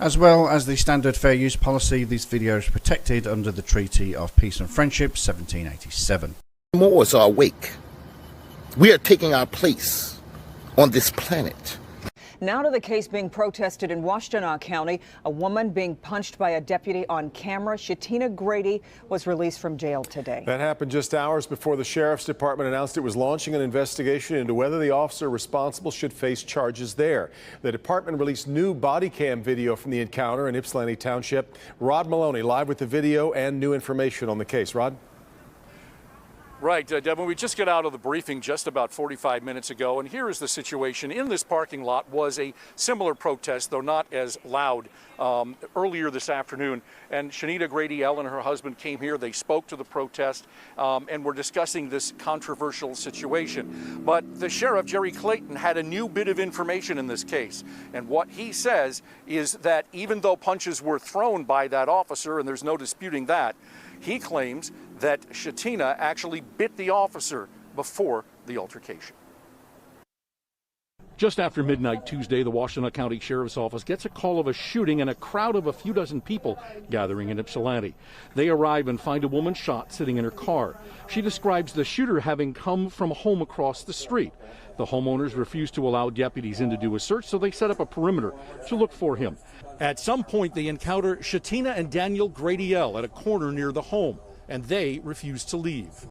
As well as the standard fair use policy, these videos are protected under the Treaty of Peace and Friendship, 1787. Moors are awake. We are taking our place on this planet. Now to the case being protested in Washtenaw County. A woman being punched by a deputy on camera. Shatina Grady was released from jail today. That happened just hours before the Sheriff's Department announced it was launching an investigation into whether the officer responsible should face charges there. The department released new body cam video from the encounter in Ypsilanti Township. Rod Maloney live with the video and new information on the case. Rod? Right, Devin, we just got out of the briefing just about 45 minutes ago, and here is the situation. In this parking lot was a similar protest, though not as loud, earlier this afternoon. And Shanita Grady L and her husband came here. They spoke to the protest and were discussing this controversial situation. But the sheriff, Jerry Clayton, had a new bit of information in this case. And what he says is that even though punches were thrown by that officer, and there's no disputing that, he claims that Shatina actually bit the officer before the altercation. Just after midnight Tuesday, the Washtenaw County Sheriff's Office gets a call of a shooting and a crowd of a few dozen people gathering in Ypsilanti. They arrive and find a woman shot sitting in her car. She describes the shooter having come from a home across the street. The homeowners refuse to allow deputies in to do a search, so they set up a perimeter to look for him. At some point, they encounter Shatina and Daniel Grady L at a corner near the home, and they refuse to leave.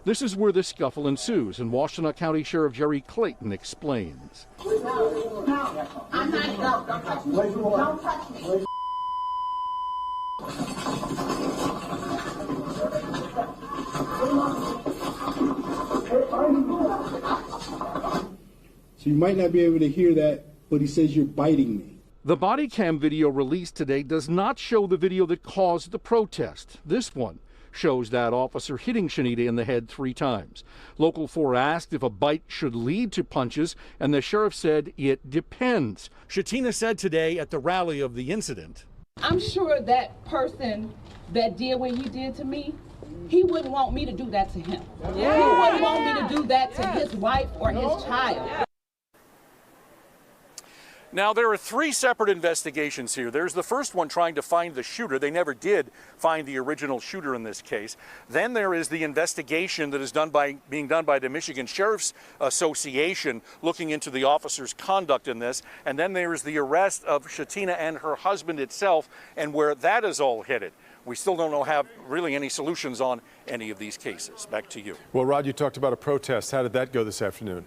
This is where the scuffle ensues, and Washtenaw County Sheriff Jerry Clayton explains. I'm not, don't touch me. Don't touch me. So you might not be able to hear that, but he says you're biting me. The body cam video released today does not show the video that caused the protest. This one shows that officer hitting Shanita in the head 3 times. Local 4 asked if a bite should lead to punches, and the sheriff said it depends. Shatina said today at the rally of the incident, I'm sure that person that did what he did to me, he wouldn't want me to do that to him. Yeah. He wouldn't want me to do that to his wife or his child. Now, there are 3 separate investigations here. There's the first one trying to find the shooter. They never did find the original shooter in this case. Then there is the investigation that is being done by the Michigan Sheriff's Association looking into the officer's conduct in this. And then there is the arrest of Shatina and her husband itself and where that is all headed. We still don't have really any solutions on any of these cases. Back to you. Well, Rod, you talked about a protest. How did that go this afternoon?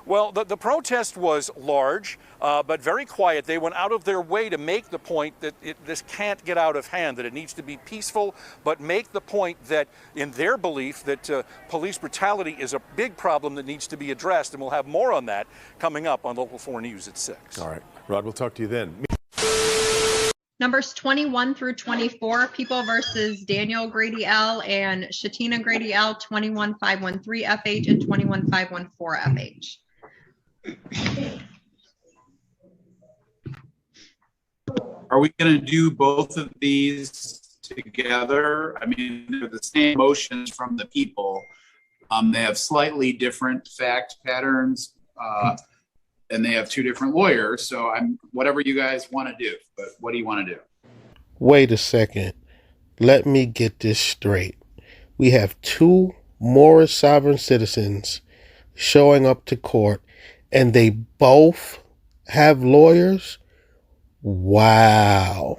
Well, the protest was large, but very quiet. They went out of their way to make the point that this can't get out of hand, that it needs to be peaceful, but make the point that, in their belief, that police brutality is a big problem that needs to be addressed. And we'll have more on that coming up on Local 4 News at 6. All right. Rod, we'll talk to you then. Numbers 21 through 24, People versus Daniel Grady L and Shatina Grady L, 21513 FH and 21514 FH. Are we going to do both of these together? I mean, they're the same motions from the people. They have slightly different fact patterns, and they have 2 different lawyers. So whatever you guys want to do, but what do you want to do? Wait a second. Let me get this straight. We have 2 Moorish sovereign citizens showing up to court, and they both have lawyers? Wow.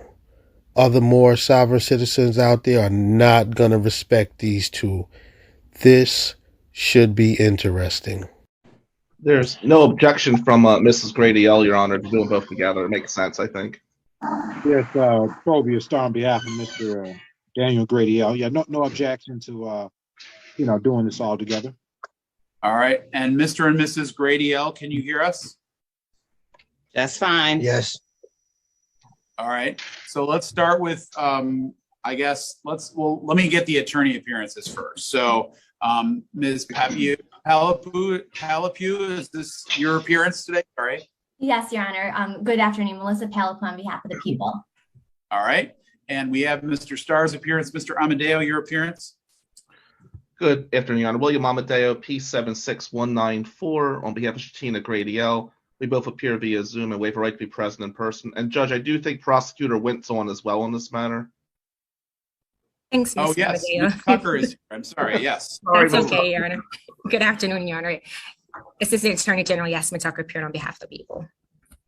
Other Moorish sovereign citizens out there are not going to respect these 2. This should be interesting. There's no objection from Mrs. Grady L, Your Honor, to do them both together. It makes sense, I think. Yes, Probia Star on behalf of Mr. Daniel Grady L. Yeah, no objection to, doing this all together. All right. And Mr. and Mrs. Grady L, can you hear us? That's fine. Yes. All right. So let's start with, let me get the attorney appearances first. So, Ms. Palapu, is this your appearance today? All right. Yes, Your Honor. Good afternoon. Melissa Palapu on behalf of the people. All right. And we have Mr. Starr's appearance. Mr. Amadeo, your appearance. Good afternoon, Your Honor. William Amadeo, P76194, on behalf of Shatina Grady L. We We both appear via Zoom and waive a right to be present in person. And Judge, I do think Prosecutor Wint's on as well on this matter. Thanks, Mr. Oh, yes. Amadeo. Ms. Tucker is here. I'm sorry. Yes. That's okay, Your Honor. Good afternoon, Your Honor. Assistant Attorney General Yasmin Tucker appeared on behalf of the people.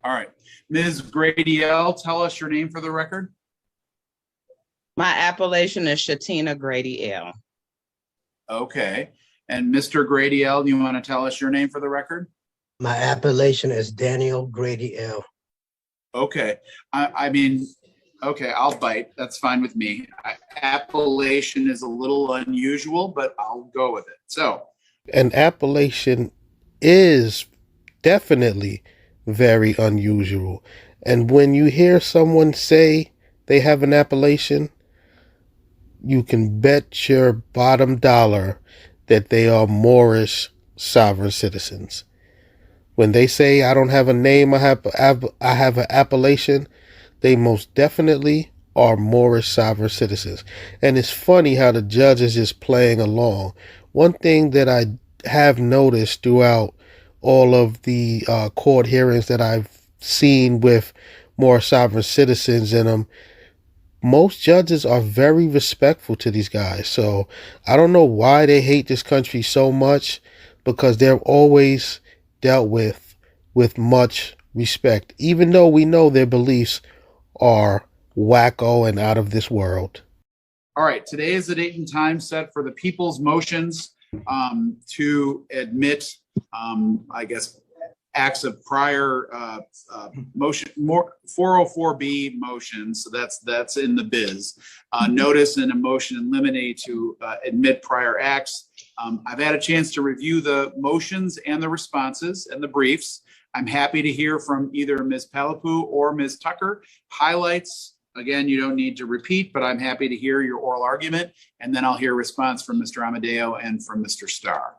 All right. Ms. Grady L., tell us your name for the record. My appellation is Shatina Grady L. Okay. And Mr. Grady L., do you want to tell us your name for the record? My appellation is Daniel Grady L. Okay. I mean, okay, I'll bite. That's fine with me. Appellation is a little unusual, but I'll go with it. So, An appellation is definitely very unusual. And when you hear someone say they have an appellation, you can bet your bottom dollar that they are Moorish sovereign citizens. When they say, I don't have a name, I have an appellation, they most definitely are Moorish sovereign citizens. And it's funny how the judge is just playing along. One thing that I have noticed throughout all of the court hearings that I've seen with Moorish sovereign citizens in them, most judges are very respectful to these guys. So I don't know why they hate this country so much, because they're always dealt with much respect, even though we know their beliefs are wacko and out of this world. all right, today is the date and time set for the people's motions to admit, I guess, acts of prior motion, more 404B motions. So that's in the biz. Notice and a motion in limine to admit prior acts. I've had a chance to review the motions and the responses and the briefs. I'm happy to hear from either Ms. Palapu or Ms. Tucker. Highlights, again, you don't need to repeat, but I'm happy to hear your oral argument, and then I'll hear a response from Mr. Amadeo and from Mr. Starr.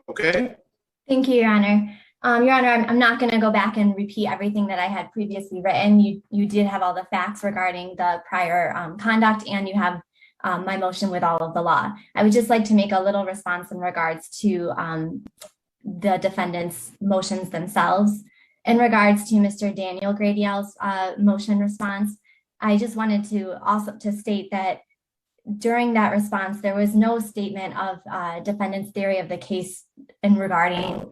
Okay? Thank you, Your Honor. Your Honor, I'm not going to go back and repeat everything that I had previously written. You did have all the facts regarding the prior conduct, and you have my motion with all of the law. I would just like to make a little response in regards to the defendant's motions themselves. In regards to Mr. Daniel Gradiel's motion response, I just wanted to also state that during that response, there was no statement of defendant's theory of the case in regarding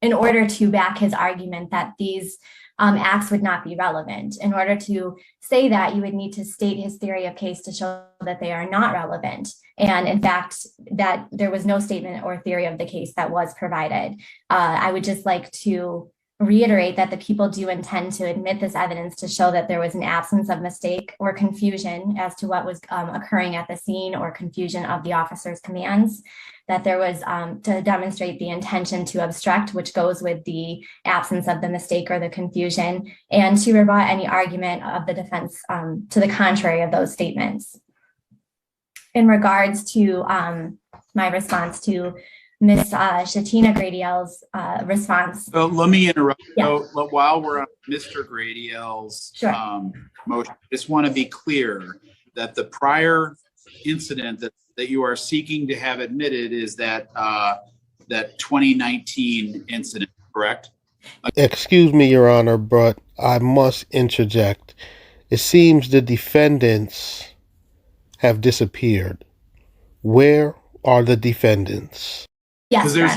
in order to back his argument that these acts would not be relevant. In order to say that, you would need to state his theory of case to show that they are not relevant. And in fact, that there was no statement or theory of the case that was provided. I would just like to reiterate that the people do intend to admit this evidence to show that there was an absence of mistake or confusion as to what was occurring at the scene, or confusion of the officer's commands, that there was to demonstrate the intention to obstruct, which goes with the absence of the mistake or the confusion, and to rebut any argument of the defense to the contrary of those statements. In regards to my response to Ms. Shatina Gradiel's response. So let me interrupt. Yes. So, while we're on Mr. Gradiel's motion, I just want to be clear that the prior incident that you are seeking to have admitted is that 2019 incident, correct? Excuse me, Your Honor, but I must interject. It seems the defendants have disappeared. Where are the defendants? Because there's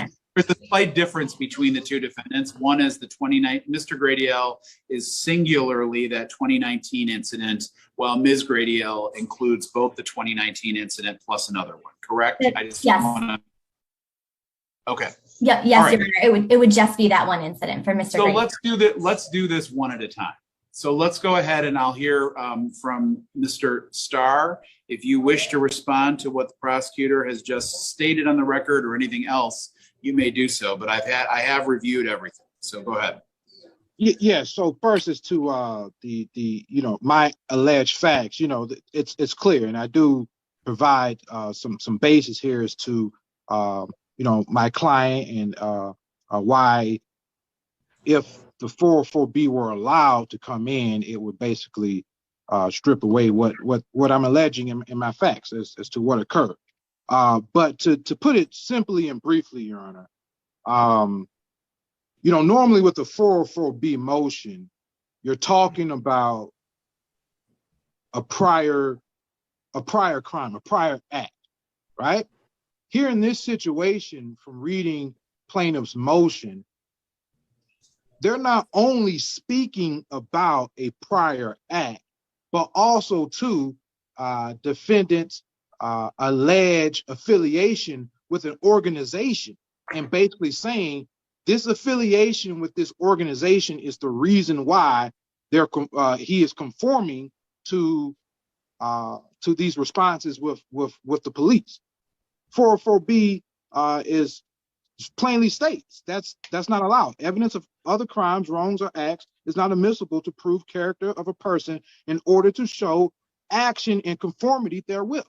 a slight difference between the two defendants. One is the 2019, Mr. Gradiel is singularly that 2019 incident, while Ms. Gradiel includes both the 2019 incident plus another one, correct? I just want to. Okay. Yeah, yes, right. Your Honor. It would just be that one incident for Mr. So Gradiel. let's do this one at a time. So let's go ahead and I'll hear from Mr. Starr. If you wish to respond to what the prosecutor has just stated on the record or anything else, you may do so. But I have reviewed everything. So go ahead. Yeah. So first is to the my alleged facts. It's clear, and I do provide some basis here as to my client and why, if the 404B were allowed to come in, it would basically strip away what I'm alleging in my facts as to what occurred. But to put it simply and briefly, Your Honor, You know, normally with the 404B motion, you're talking about a prior crime, a prior act, right? Here in this situation, from reading plaintiff's motion, they're not only speaking about a prior act, but also too, defendants allege affiliation with an organization, and basically saying this affiliation with this organization is the reason why he is conforming to these responses with the police. 404B is plainly states that's not allowed. Evidence of other crimes, wrongs, or acts is not admissible to prove character of a person in order to show action in conformity therewith.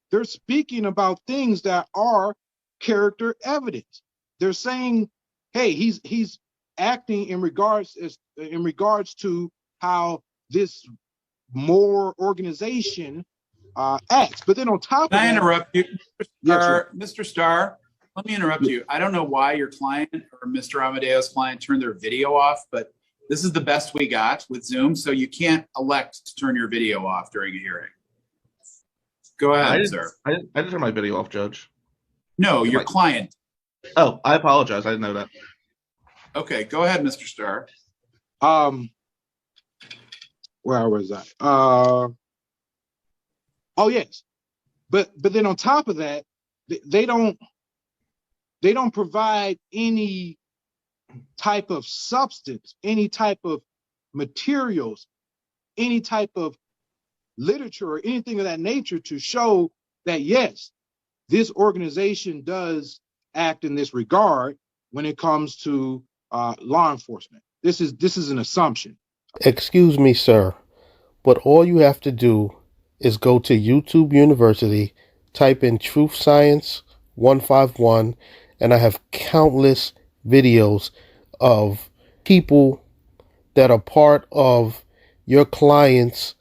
They're speaking about things that are character evidence. They're saying, hey, he's acting in regards to how this Moor organization acts. But then on top of that, Can I interrupt you, yes, sir. Mr. Starr? Let me interrupt you. I don't know why your client or Mr. Amadeo's client turned their video off, but this is the best we got with Zoom, so you can't elect to turn your video off during a hearing. Go ahead, sir. I didn't turn my video off, Judge. No, your client. Oh, I apologize. I didn't know that. Okay, go ahead, Mr. Starr. Where was I? Oh, yes. But then on top of that, they don't provide any type of substance, any type of materials, any type of literature or anything of that nature to show that, yes, this organization does act in this regard when it comes to law enforcement. This is an assumption. Excuse me, sir, but all you have to do is go to YouTube University, type in Truth Science 151, and I have countless videos of people that are part of your client's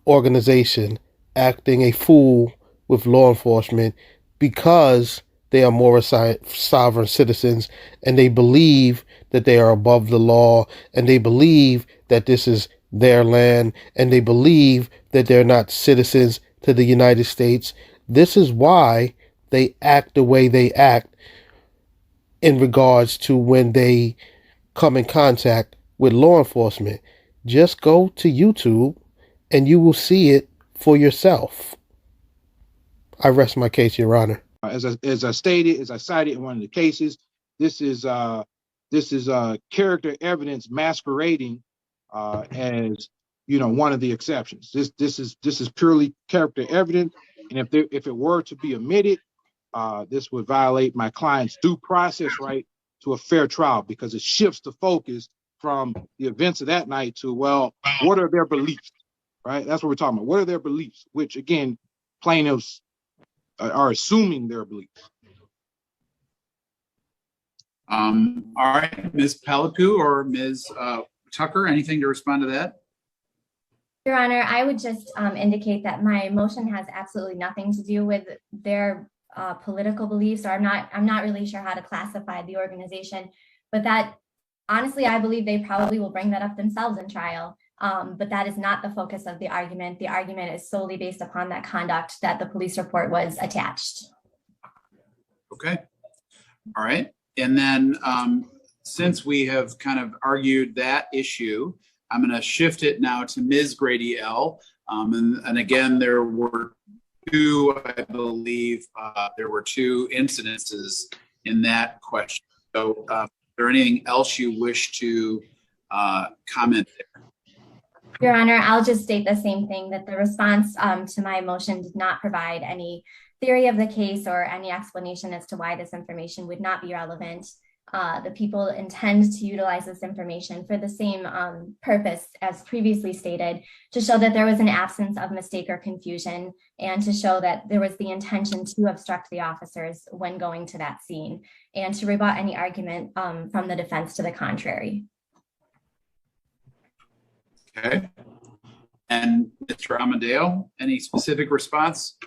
organization acting a fool with law enforcement because they are Moorish sovereign citizens and they believe that they are above the law and they believe that this is their land and they believe that they're not citizens to the United States. This is why they act the way they act in regards to when they come in contact with law enforcement. Just go to YouTube and you will see it for yourself. I rest my case, Your Honor. As I cited in one of the cases, this is character evidence masquerading as, you know, one of the exceptions. This is purely character evidence, and if it were to be omitted, this would violate my client's due process right to a fair trial, because it shifts the focus from the events of that night to, well, what are their beliefs, right? That's what we're talking about. What are their beliefs? Which, again, plaintiffs are assuming their beliefs. All right, Ms. Peliku or Ms. Tucker, anything to respond to that? Your Honor, I would just indicate that my motion has absolutely nothing to do with their political beliefs, or I'm not really sure how to classify the organization, but that honestly, I believe they probably will bring that up themselves in trial. But that is not the focus of the argument. The argument is solely based upon that conduct that the police report was attached. Okay. All right. And then since we have kind of argued that issue, I'm going to shift it now to Ms. Grady L. And again, there were two, I believe, there were two incidences in that question. So is there anything else you wish to comment there? Your Honor, I'll just state the same thing, that the response to my motion did not provide any theory of the case or any explanation as to why this information would not be relevant. The people intend to utilize this information for the same purpose as previously stated, to show that there was an absence of mistake or confusion, and to show that there was the intention to obstruct the officers when going to that scene, and to rebut any argument from the defense to the contrary. Okay. And Mr. Amadeo, any specific response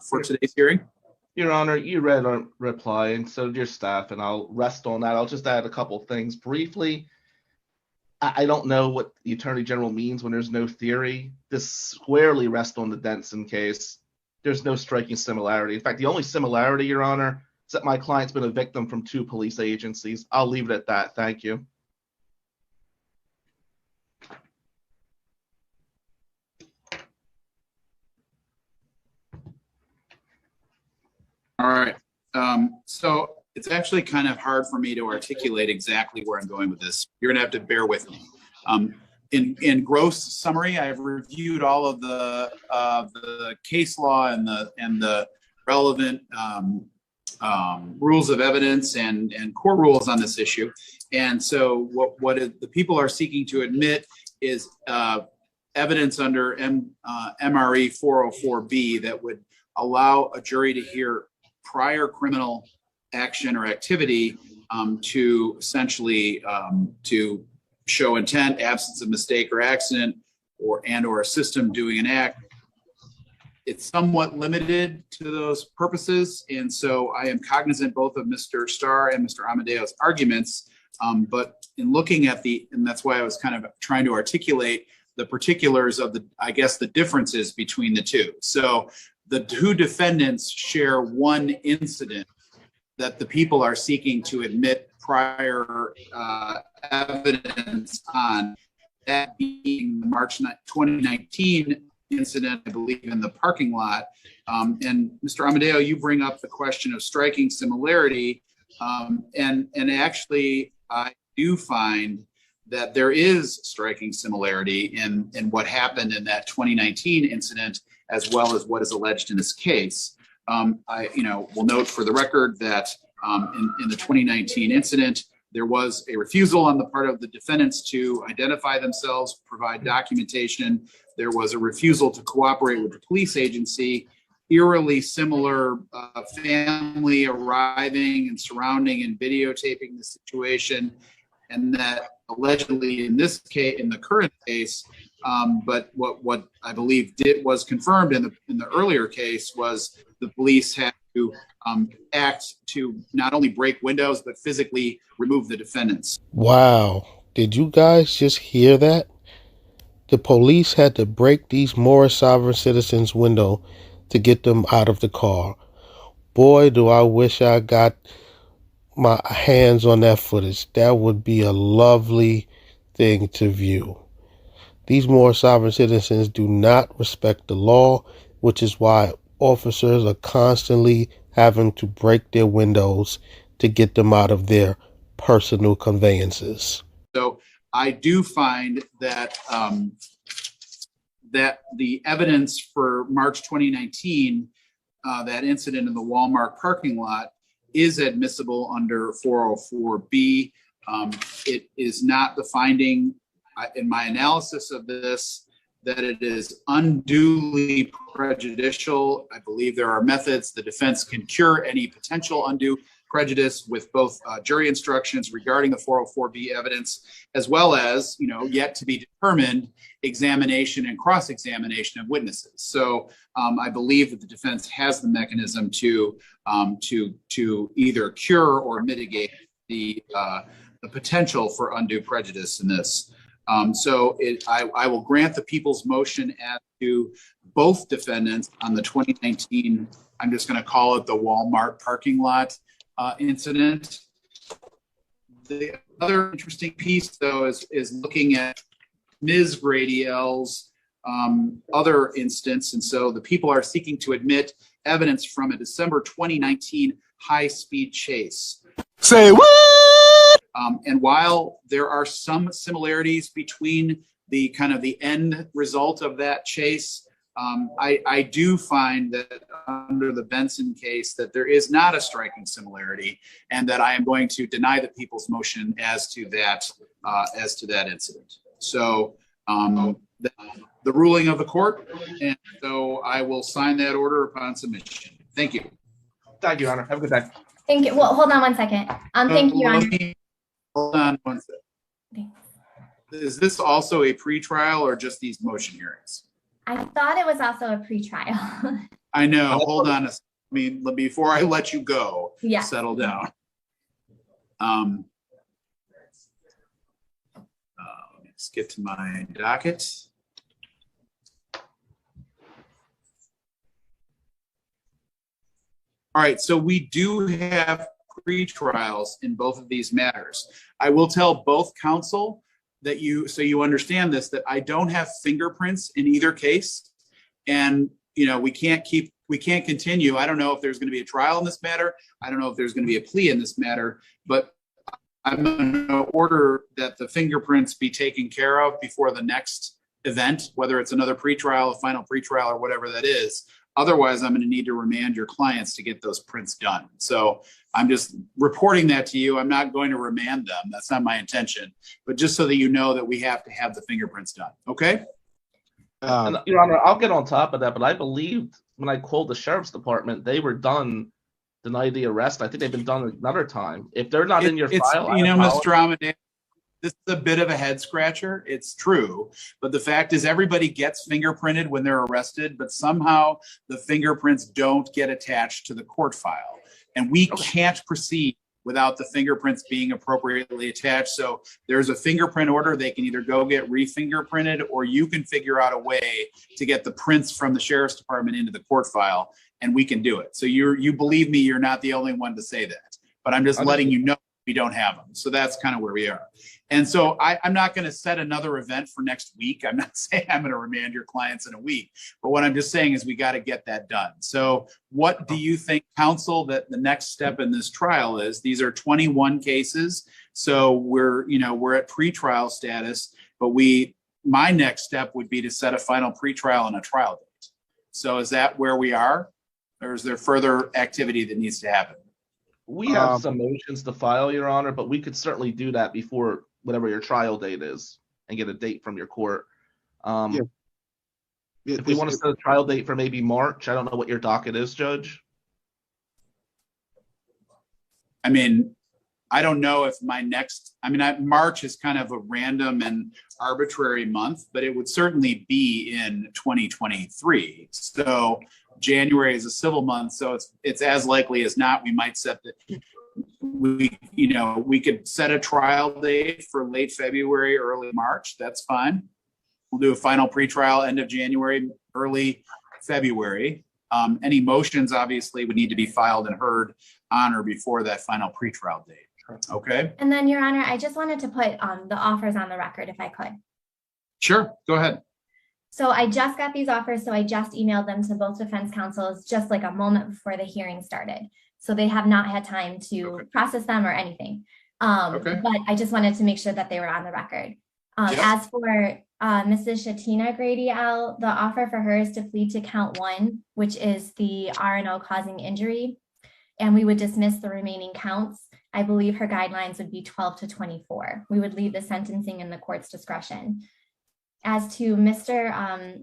for today's hearing? Your Honor, you read our reply, and so did your staff, and I'll rest on that. I'll just add a couple things briefly. I don't know what the Attorney General means when there's no theory. This squarely rests on the Denson case. There's no striking similarity. In fact, the only similarity, Your Honor, is that my client's been a victim from 2 police agencies. I'll leave it at that. Thank you. All right. So it's actually kind of hard for me to articulate exactly where I'm going with this. You're going to have to bear with me. In gross summary, I've reviewed all of the case law and the relevant rules of evidence and core rules on this issue. And so what the people are seeking to admit is evidence under MRE 404B that would allow a jury to hear prior criminal action or activity to essentially to show intent, absence of mistake or accident, or a system doing an act. It's somewhat limited to those purposes, and so I am cognizant both of Mr. Starr and Mr. Amadeo's arguments, but in looking at and that's why I was kind of trying to articulate the particulars of the differences between the two. So the 2 defendants share one incident that the people are seeking to admit prior evidence on, that being the March 2019 incident, I believe, in the parking lot. And Mr. Amadeo, you bring up the question of striking similarity. And actually, I do find that there is striking similarity in what happened in that 2019 incident, as well as what is alleged in this case. I will note for the record that in the 2019 incident, there was a refusal on the part of the defendants to identify themselves, provide documentation. There was a refusal to cooperate with the police agency. Eerily similar family arriving and surrounding and videotaping the situation, and that allegedly in this case, in the current case, but what I believe was confirmed in the earlier case was the police had to act to not only break windows but physically remove the defendants. Wow. Did you guys just hear that? The police had to break these Moorish sovereign citizens' window to get them out of the car. Boy, do I wish I got my hands on that footage. That would be a lovely thing to view. These Moorish sovereign citizens do not respect the law, which is why officers are constantly having to break their windows to get them out of their personal conveyances. So I do find that that the evidence for March 2019, that incident in the Walmart parking lot, is admissible under 404B. It is not the finding in my analysis of this that it is unduly prejudicial. I believe there are methods the defense can cure any potential undue prejudice with both jury instructions regarding the 404B evidence, as well as, yet to be determined examination and cross-examination of witnesses. So I believe that the defense has the mechanism to either cure or mitigate the potential for undue prejudice in this. So I will grant the people's motion as to both defendants on the 2019, I'm just going to call it the Walmart parking lot incident. The other interesting piece, though, is looking at Ms. Grady L's other instance. And so the people are seeking to admit evidence from a December 2019 high-speed chase. Say what? And while there are some similarities between the kind of the end result of that chase, I do find that under the Benson case that there is not a striking similarity, and that I am going to deny the people's motion as to that incident. So the ruling of the court, and so I will sign that order upon submission. Thank you. Thank you, Your Honor. Have a good day. Thank you. Well, hold on one second. Thank you, Your Honor. Hold on one second. Is this also a pretrial or just these motion hearings? I thought it was also a pretrial. I know. Hold on a second. before I let you go, Yeah. settle down. Let's get to my docket. All right, so we do have pre-trials in both of these matters. I will tell both counsel that so you understand this, that I don't have fingerprints in either case. And, we can't continue. I don't know if there's going to be a trial in this matter. I don't know if there's going to be a plea in this matter, but I'm going to order that the fingerprints be taken care of before the next event, whether it's another pretrial, a final pretrial, or whatever that is. Otherwise, I'm going to need to remand your clients to get those prints done. So I'm just reporting that to you. I'm not going to remand them. That's not my intention. But just so that you know that we have to have the fingerprints done. Okay? And, Your Honor, I'll get on top of that, but I believed when I called the sheriff's department, they were done, denied the arrest. I think they've been done another time. If they're not in your file, Mr. Amadeo, this is a bit of a head scratcher. It's true. But the fact is everybody gets fingerprinted when they're arrested, but somehow the fingerprints don't get attached to the court file. And we can't proceed without the fingerprints being appropriately attached. So there's a fingerprint order. They can either go get re-fingerprinted, or you can figure out a way to get the prints from the sheriff's department into the court file, and we can do it. So you believe me, you're not the only one to say that, but I'm just letting you know we don't have them. So that's kind of where we are. And so I'm not going to set another event for next week. I'm not saying I'm going to remand your clients in a week, but what I'm just saying is we got to get that done. So what do you think, counsel, that the next step in this trial is? These are 21 cases. So we're at pretrial status, but my next step would be to set a final pretrial and a trial date. So is that where we are, or is there further activity that needs to happen? We have some motions to file, Your Honor, but we could certainly do that before whatever your trial date is and get a date from your court. If we want to set a trial date for maybe March, I don't know what your docket is, Judge. I mean, I don't know if March is kind of a random and arbitrary month, but it would certainly be in 2023. So January is a civil month, so it's as likely as not we might set we could set a trial date for late February, early March. That's fine. We'll do a final pretrial end of January, early February. Any motions obviously would need to be filed and heard on or before that final pretrial date. Okay. And then, Your Honor, I just wanted to put the offers on the record if I could. Sure, go ahead. So I just got these offers, so I just emailed them to both defense counsels just like a moment before the hearing started. So they have not had time to process them or anything. But I just wanted to make sure that they were on the record. As for Mrs. Shatina Grady L, the offer for her is to plead to count 1, which is the R&O causing injury, and we would dismiss the remaining counts. I believe her guidelines would be 12 to 24. We would leave the sentencing in the court's discretion. As to Mr.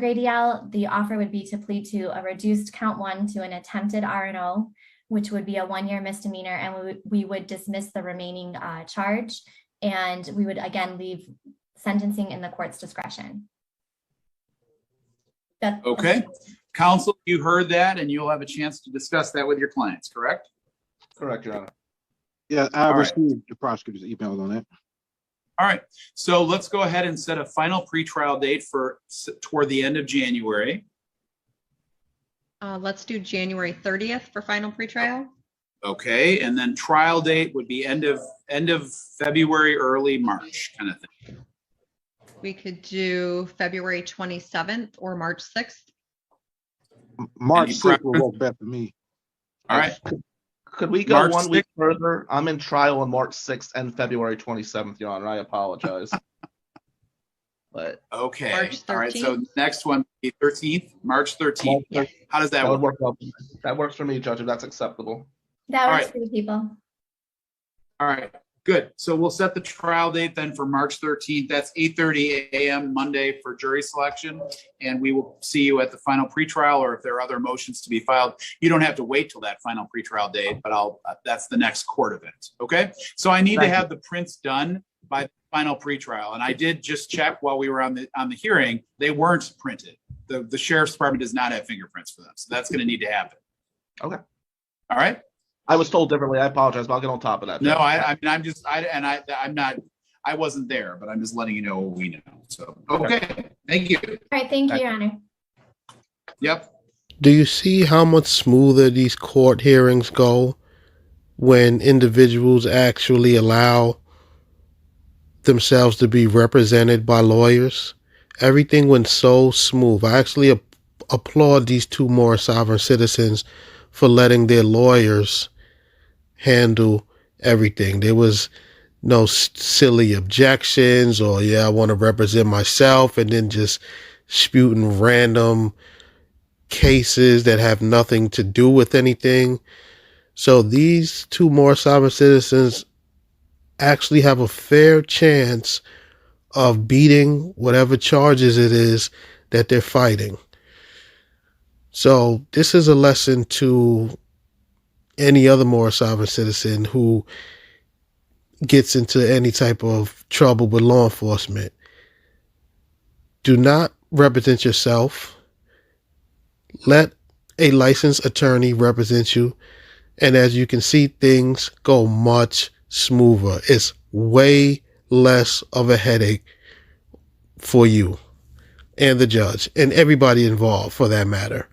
Grady L, the offer would be to plead to a reduced count 1 to an attempted R&O, which would be a 1-year misdemeanor, and we would dismiss the remaining charge, and we would again leave sentencing in the court's discretion. Okay. Counsel, you heard that, and you'll have a chance to discuss that with your clients, correct? Correct, Your Honor. Yeah, I received the prosecutor's email on that. All right, so let's go ahead and set a final pretrial date for toward the end of January. Let's do January 30th for final pretrial. Okay, and then trial date would be end of February, early March kind of thing. We could do February 27th or March 6th. March 6th will work better for me. All right. Could we go March 1 week 6th? further? I'm in trial on March 6th and February 27th, Your Honor. I apologize. But okay. March 13th. All right. So next one, the 13th, March 13th. March 13th. How does that work? That works for me, Judge, if that's acceptable. That works right. for the people. All right. Good. So we'll set the trial date then for March 13th. That's 8:30 a.m. Monday for jury selection. And we will see you at the final pretrial, or if there are other motions to be filed. You don't have to wait till that final pretrial date, but that's the next court event. Okay. So I need to have the prints done by the final pretrial. And I did just check while we were on the hearing. They weren't printed. The sheriff's department does not have fingerprints for them. So that's going to need to happen. Okay. All right. I was told differently. I apologize, but I'll get on top of that. No, I mean, I'm not, I wasn't there, but I'm just letting you know what we know. So, okay. Thank you. All right, thank you, Your Honor. Yep. Do you see how much smoother these court hearings go when individuals actually allow themselves to be represented by lawyers? Everything went so smooth. I actually applaud these two Moorish sovereign citizens for letting their lawyers handle everything. There was no silly objections or, I want to represent myself, and then just spewing random cases that have nothing to do with anything. So these two Moorish sovereign citizens actually have a fair chance of beating whatever charges it is that they're fighting. So this is a lesson to any other Moorish sovereign citizen who gets into any type of trouble with law enforcement. Do not represent yourself. Let a licensed attorney represent you. And as you can see, things go much smoother. It's way less of a headache for you and the judge and everybody involved, for that matter.